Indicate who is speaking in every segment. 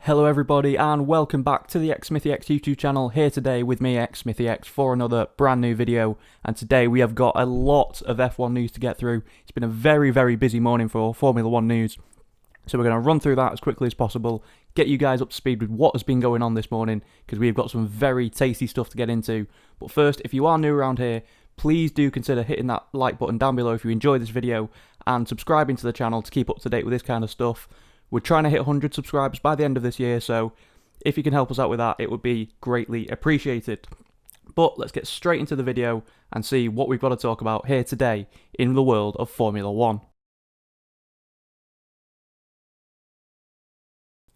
Speaker 1: Hello everybody and welcome back to the xSmithyx YouTube channel, here today with me xSmithyx for another brand new video. And today we have got a lot of F1 news to get through. It's been a very busy morning for Formula 1 news, so we're going to run through that as quickly as possible, get you guys up to speed with what has been going on this morning, because we've got some very tasty stuff to get into. But first, if you are new around here, please do consider hitting that like button down below if you enjoyed this video, and subscribing to the channel to keep up to date with this kind of stuff. We're trying to hit 100 subscribers by the end of this year, so if you can help us out with that, it would be greatly appreciated. But let's get straight into the video and see what we've got to talk about here today in the world of Formula 1.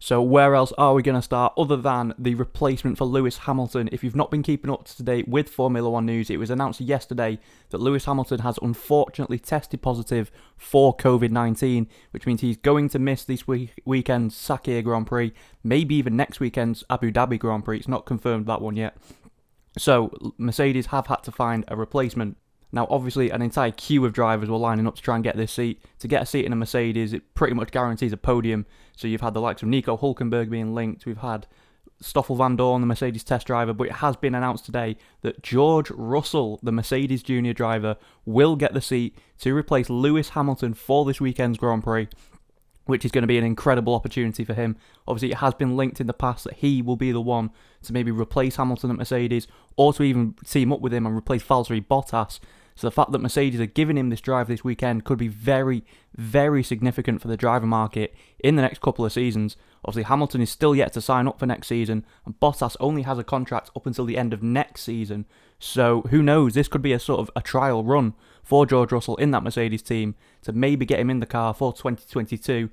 Speaker 1: So where else are we going to start other than the replacement for Lewis Hamilton? If you've not been keeping up to date with Formula 1 news, it was announced yesterday that Lewis Hamilton has unfortunately tested positive for COVID-19, which means he's going to miss this weekend's Sakhir Grand Prix, maybe even next weekend's Abu Dhabi Grand Prix. It's not confirmed that one yet. So Mercedes have had to find a replacement. Now, obviously, an entire queue of drivers were lining up to try and get this seat. To get a seat in a Mercedes, it pretty much guarantees a podium. So you've had the likes of Nico Hülkenberg being linked. We've had Stoffel Van Dorn, the Mercedes test driver. But it has been announced today that George Russell, the Mercedes junior driver, will get the seat to replace Lewis Hamilton for this weekend's Grand Prix, which is going to be an incredible opportunity for him. Obviously, it has been linked in the past that he will be the one to maybe replace Hamilton at Mercedes, or to even team up with him and replace Valtteri Bottas. So the fact that Mercedes are giving him this drive this weekend could be very significant for the driver market in the next couple of seasons. Obviously, Hamilton is still yet to sign up for next season, and Bottas only has a contract up until the end of next season. So who knows, this could be a sort of a trial run for George Russell in that Mercedes team to maybe get him in the car for 2022.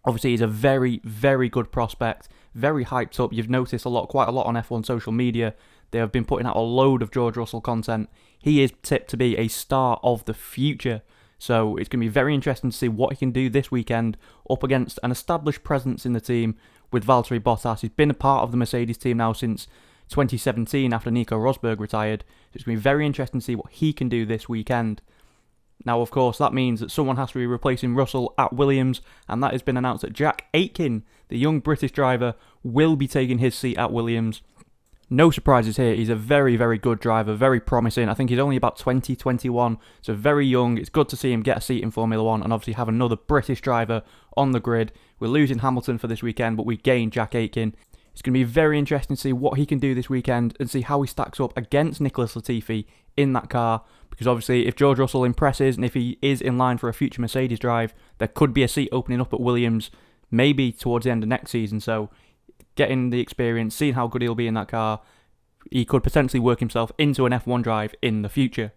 Speaker 1: Obviously, he's a very good prospect, very hyped up. You've noticed quite a lot on F1 social media. They have been putting out a load of George Russell content. He is tipped to be a star of the future. So it's going to be very interesting to see what he can do this weekend up against an established presence in the team with Valtteri Bottas. He's been a part of the Mercedes team now since 2017 after Nico Rosberg retired. So it's going to be very interesting to see what he can do this weekend. Now, of course, that means that someone has to be replacing Russell at Williams, and that has been announced that Jack Aitkin, the young British driver, will be taking his seat at Williams. No surprises here. He's a very good driver, very promising. I think he's only about 20, 21, so very young. It's good to see him get a seat in Formula 1 and obviously have another British driver on the grid. We're losing Hamilton for this weekend, but we gain Jack Aitkin. It's going to be very interesting to see what he can do this weekend and see how he stacks up against Nicholas Latifi in that car, because obviously if George Russell impresses and if he is in line for a future Mercedes drive, there could be a seat opening up at Williams maybe towards the end of next season. So getting the experience, seeing how good he'll be in that car, he could potentially work himself into an F1 drive in the future.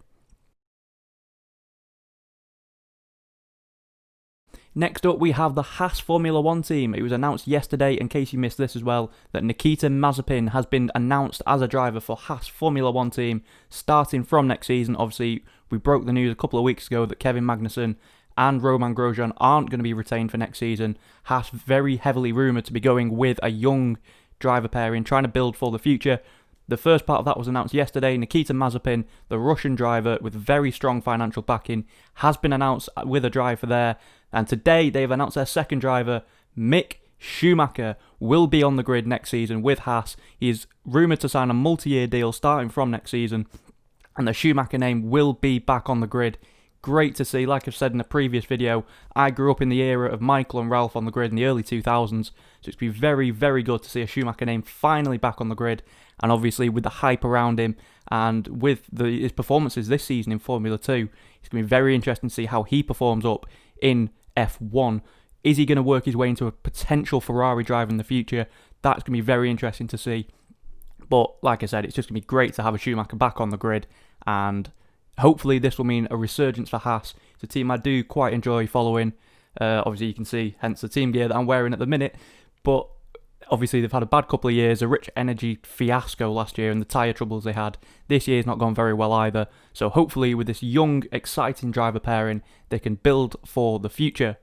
Speaker 1: Next up, we have the Haas Formula 1 team. It was announced yesterday, in case you missed this as well, that Nikita Mazepin has been announced as a driver for Haas Formula 1 team starting from next season. Obviously, we broke the news a couple of weeks ago that Kevin Magnussen and Romain Grosjean aren't going to be retained for next season. Haas very heavily rumoured to be going with a young driver pairing, trying to build for the future. The first part of that was announced yesterday. Nikita Mazepin, the Russian driver with very strong financial backing, has been announced with a driver there. And today they've announced their second driver, Mick Schumacher, will be on the grid next season with Haas. He is rumoured to sign a multi-year deal starting from next season, and the Schumacher name will be back on the grid. Great to see. Like I've said in a previous video, I grew up in the era of Michael and Ralph on the grid in the early 2000s, so it's been very good to see a Schumacher name finally back on the grid. And obviously with the hype around him and with his performances this season in Formula 2, it's going to be very interesting to see how he performs up in F1. Is he going to work his way into a potential Ferrari driver in the future? That's going to be very interesting to see. But like I said, it's just going to be great to have a Schumacher back on the grid, and hopefully this will mean a resurgence for Haas. It's a team I do quite enjoy following. Obviously you can see, hence the team gear that I'm wearing at the minute, but obviously they've had a bad couple of years, a Rich Energy fiasco last year and the tyre troubles they had. This year's not gone very well either, so hopefully with this young, exciting driver pairing, they can build for the future.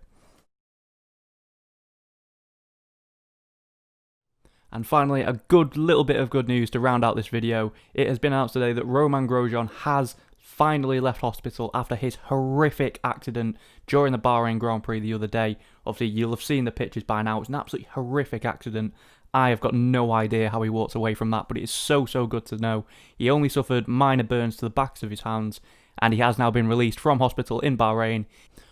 Speaker 1: And finally, a little bit of good news to round out this video. It has been announced today that Romain Grosjean has finally left hospital after his horrific accident during the Bahrain Grand Prix the other day. Obviously, you'll have seen the pictures by now. It's an absolutely horrific accident. I have got no idea how he walked away from that, but it is so good to know. He only suffered minor burns to the backs of his hands, and he has now been released from hospital in Bahrain.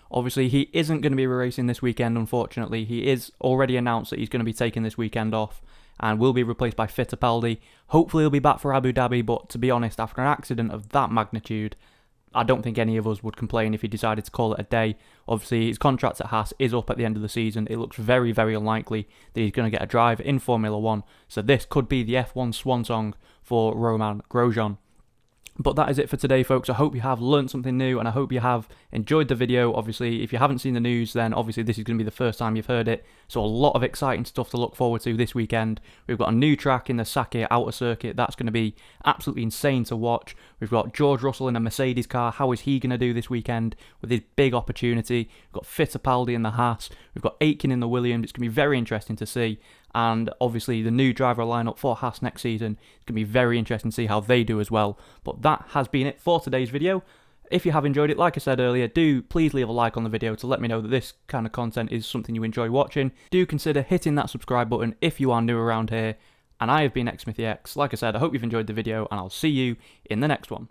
Speaker 1: Obviously, he isn't going to be racing this weekend, unfortunately. He is already announced that he's going to be taking this weekend off and will be replaced by Fittipaldi. Hopefully he'll be back for Abu Dhabi, but to be honest, after an accident of that magnitude, I don't think any of us would complain if he decided to call it a day. Obviously, his contract at Haas is up at the end of the season. It looks very unlikely that he's going to get a drive in Formula 1, so this could be the F1 swan song for Romain Grosjean. But that is it for today, folks. I hope you have learnt something new, and I hope you have enjoyed the video. Obviously, if you haven't seen the news, then obviously this is going to be the first time you've heard it. So a lot of exciting stuff to look forward to this weekend. We've got a new track in the Sakhir Outer Circuit. That's going to be absolutely insane to watch. We've got George Russell in a Mercedes car. How is he going to do this weekend with his big opportunity? We've got Fittipaldi in the Haas. We've got Aitkin in the Williams. It's going to be very interesting to see. And obviously the new driver lineup for Haas next season is going to be very interesting to see how they do as well. But that has been it for today's video. If you have enjoyed it, like I said earlier, do please leave a like on the video to let me know that this kind of content is something you enjoy watching. Do consider hitting that subscribe button if you are new around here. And I have been xSmithyx. Like I said, I hope you've enjoyed the video, and I'll see you in the next one.